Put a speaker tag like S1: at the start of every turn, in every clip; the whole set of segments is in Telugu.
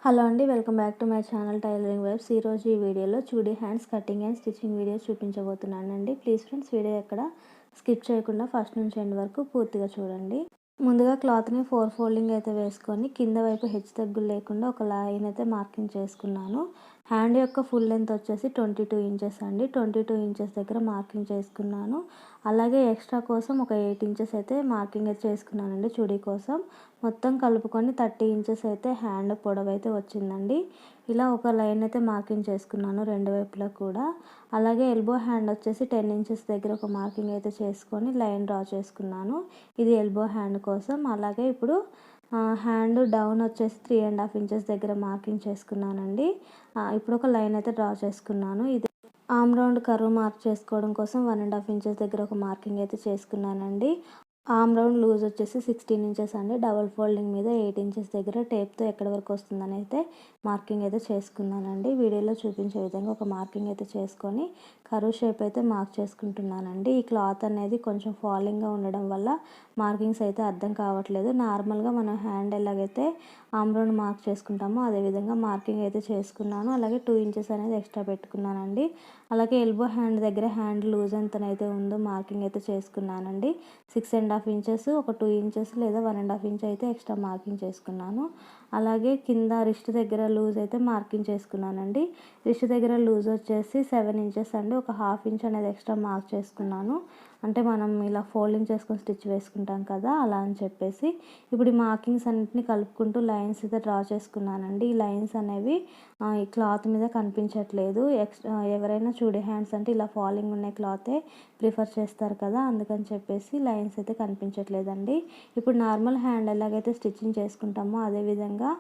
S1: హలో అండి, welcome back to my channel tailoring vibes. ఈరోజు ఈ వీడియోలో చూడీ hands cutting and stitching video చూపించబోతున్నానండి. ప్లీజ్ ఫ్రెండ్స్, వీడియో ఎక్కడ స్కిప్ చేయకుండా ఫస్ట్ నుంచి ఎండ్ వరకు పూర్తిగా చూడండి. ముందుగా క్లాత్ని 4 ఫోల్డింగ్ అయితే వేసుకొని కింద వైపు హెచ్చు తగ్గులు లేకుండా ఒక లైన్ అయితే మార్కింగ్ చేసుకున్నాను. హ్యాండ్ యొక్క ఫుల్ లెంత్ వచ్చేసి 22 ఇంచెస్ అండి. 22 ఇంచెస్ దగ్గర మార్కింగ్ చేసుకున్నాను. అలాగే ఎక్స్ట్రా కోసం ఒక 8 ఇంచెస్ అయితే మార్కింగ్ అయితే చేసుకున్నానండి చూడీ కోసం. మొత్తం కలుపుకొని 30 ఇంచెస్ అయితే హ్యాండ్ పొడవు అయితే వచ్చిందండి. ఇలా ఒక లైన్ అయితే మార్కింగ్ చేసుకున్నాను రెండు వైపులా కూడా. అలాగే ఎల్బో హ్యాండ్ వచ్చేసి 10 ఇంచెస్ దగ్గర ఒక మార్కింగ్ అయితే చేసుకొని లైన్ డ్రా చేసుకున్నాను. ఇది ఎల్బో హ్యాండ్ కోసం. అలాగే ఇప్పుడు హ్యాండ్ డౌన్ వచ్చేసి 3.5 ఇంచెస్ దగ్గర మార్కింగ్ చేసుకున్నానండి. ఇప్పుడు ఒక లైన్ అయితే డ్రా చేసుకున్నాను. ఇది ఆర్మ్ రౌండ్ కర్వ్ మార్క్ చేసుకోవడం కోసం 1.5 ఇంచెస్ దగ్గర ఒక మార్కింగ్ అయితే చేసుకున్నానండి. ఆర్మ్ రౌండ్ లూజ్ వచ్చేసి 16 ఇంచెస్ అండి. డబల్ ఫోల్డింగ్ మీద 8 ఇంచెస్ దగ్గర టేప్తో ఎక్కడి వరకు వస్తుందని అయితే మార్కింగ్ అయితే చేసుకున్నానండి. వీడియోలో చూపించే విధంగా ఒక మార్కింగ్ అయితే చేసుకొని కర్వ్ షేప్ అయితే మార్క్ చేసుకుంటున్నానండి. ఈ క్లాత్ అనేది కొంచెం ఫాలింగ్గా ఉండడం వల్ల మార్కింగ్స్ అయితే అర్థం కావట్లేదు. నార్మల్గా మనం హ్యాండ్ ఎలాగైతే ఆర్మ్ రౌండ్ మార్క్ చేసుకుంటామో అదేవిధంగా మార్కింగ్ అయితే చేసుకున్నాను. అలాగే 2 ఇంచెస్ అనేది ఎక్స్ట్రా పెట్టుకున్నానండి. అలాగే ఎల్బో హ్యాండ్ దగ్గర హ్యాండ్ లూజ్ ఎంతనైతే ఉందో మార్కింగ్ అయితే చేసుకున్నానండి. 6.5 ఇంచెస్, ఒక 2 ఇంచెస్ లేదా 1.5 ఇంచ్ అయితే ఎక్స్ట్రా మార్కింగ్ చేసుకున్నాను. అలాగే కింద రిస్ట్ దగ్గర లూజ్ అయితే మార్కింగ్ చేసుకున్నానండి. రిస్ట్ దగ్గర లూజ్ వచ్చేసి 7 ఇంచెస్ అండి. ఒక 1/2 ఇంచ్ అనేది ఎక్స్ట్రా మార్క్ చేసుకున్నాను. అంటే మనం ఇలా ఫోల్డింగ్ చేసుకొని స్టిచ్ వేసుకుంటాం కదా, అలా అని చెప్పేసి. ఇప్పుడు ఈ మార్కింగ్స్ అన్నింటినీ కలుపుకుంటూ లైన్స్ అయితే డ్రా చేసుకున్నానండి. ఈ లైన్స్ అనేవి ఈ క్లాత్ మీద కనిపించట్లేదు. ఎవరైనా చూడీ హ్యాండ్స్ అంటే ఇలా ఫాలింగ్ ఉన్న క్లాతే ప్రిఫర్ చేస్తారు కదా, అందుకని చెప్పేసి లైన్స్ అయితే కనిపించట్లేదండి. ఇప్పుడు నార్మల్ హ్యాండ్ ఎలాగైతే స్టిచ్చింగ్ చేసుకుంటామో అదేవిధంగా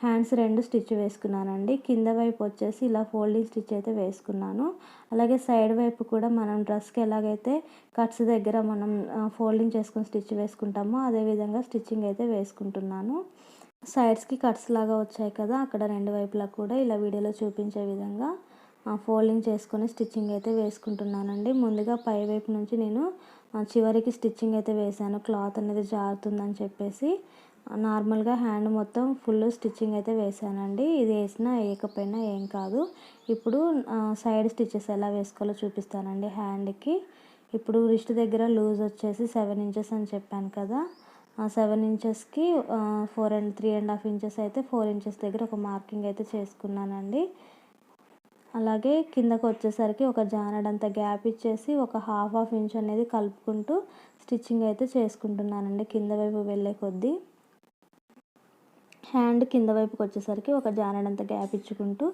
S1: హ్యాండ్స్ 2 స్టిచ్ వేసుకున్నానండి. కింద వైపు వచ్చేసి ఇలా ఫోల్డింగ్ స్టిచ్ అయితే వేసుకున్నాను. అలాగే సైడ్ వైపు కూడా మనం డ్రెస్కి ఎలాగైతే కట్స్ దగ్గర మనం ఫోల్డింగ్ చేసుకొని స్టిచ్ వేసుకుంటామో అదేవిధంగా స్టిచ్చింగ్ అయితే వేసుకుంటున్నాను. సైడ్స్కి కట్స్ లాగా వచ్చాయి కదా, అక్కడ రెండు వైపులా కూడా ఇలా వీడియోలో చూపించే విధంగా ఫోల్డింగ్ చేసుకొని స్టిచ్చింగ్ అయితే వేసుకుంటున్నానండి. ముందుగా పై వైపు నుంచి నేను చివరికి స్టిచ్చింగ్ అయితే వేసాను. క్లాత్ అనేది జారుతుందని చెప్పేసి నార్మల్గా హ్యాండ్ మొత్తం ఫుల్ స్టిచ్చింగ్ అయితే వేసానండి. ఇది వేసినా వేయకపోయినా ఏం కాదు. ఇప్పుడు సైడ్ స్టిచెస్ ఎలా వేసుకోవాలో చూపిస్తానండి హ్యాండ్కి. ఇప్పుడు రిస్ట్ దగ్గర లూజ్ వచ్చేసి 7 ఇంచెస్ అని చెప్పాను కదా, ఆ 7 ఇంచెస్కి 3.5 ఇంచెస్ అయితే 4 ఇంచెస్ దగ్గర ఒక మార్కింగ్ అయితే చేసుకున్నానండి. అలాగే కిందకు వచ్చేసరికి ఒక జానడంత గ్యాప్ ఇచ్చేసి ఒక హాఫ్ ఇంచ్ అనేది కలుపుకుంటూ స్టిచ్చింగ్ అయితే చేసుకుంటున్నానండి. కింద వైపు వెళ్ళే కొద్దీ హ్యాండ్ కింద వైపుకి వచ్చేసరికి ఒక జానడంత గ్యాప్ ఇచ్చుకుంటూ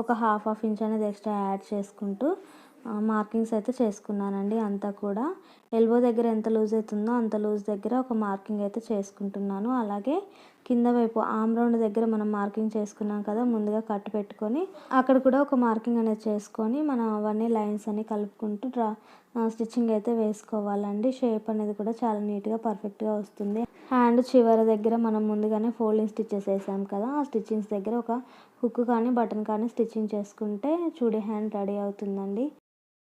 S1: ఒక హాఫ్ ఇంచ్ అనేది ఎక్స్ట్రా యాడ్ చేసుకుంటూ మార్కింగ్స్ అయితే చేసుకున్నానండి. అంతా కూడా ఎల్బో దగ్గర ఎంత లూజ్ అవుతుందో అంత లూజ్ దగ్గర ఒక మార్కింగ్ అయితే చేసుకుంటున్నాను. అలాగే కింద వైపు ఆర్మ్ రౌండ్ దగ్గర మనం మార్కింగ్ చేసుకున్నాం కదా, ముందుగా కట్ పెట్టుకొని అక్కడ కూడా ఒక మార్కింగ్ అనేది చేసుకొని మనం అవన్నీ లైన్స్ అన్ని కలుపుకుంటూ స్టిచ్చింగ్ అయితే వేసుకోవాలండి. షేప్ అనేది కూడా చాలా నీట్గా పర్ఫెక్ట్గా వస్తుంది. హ్యాండ్ చివరి దగ్గర మనం ముందుగానే ఫోల్డింగ్ స్టిచెస్ వేసాం కదా, ఆ స్టిచ్చింగ్స్ దగ్గర ఒక హుక్ కానీ బటన్ కానీ స్టిచ్చింగ్ చేసుకుంటే చూడీ హ్యాండ్ రెడీ అవుతుందండి.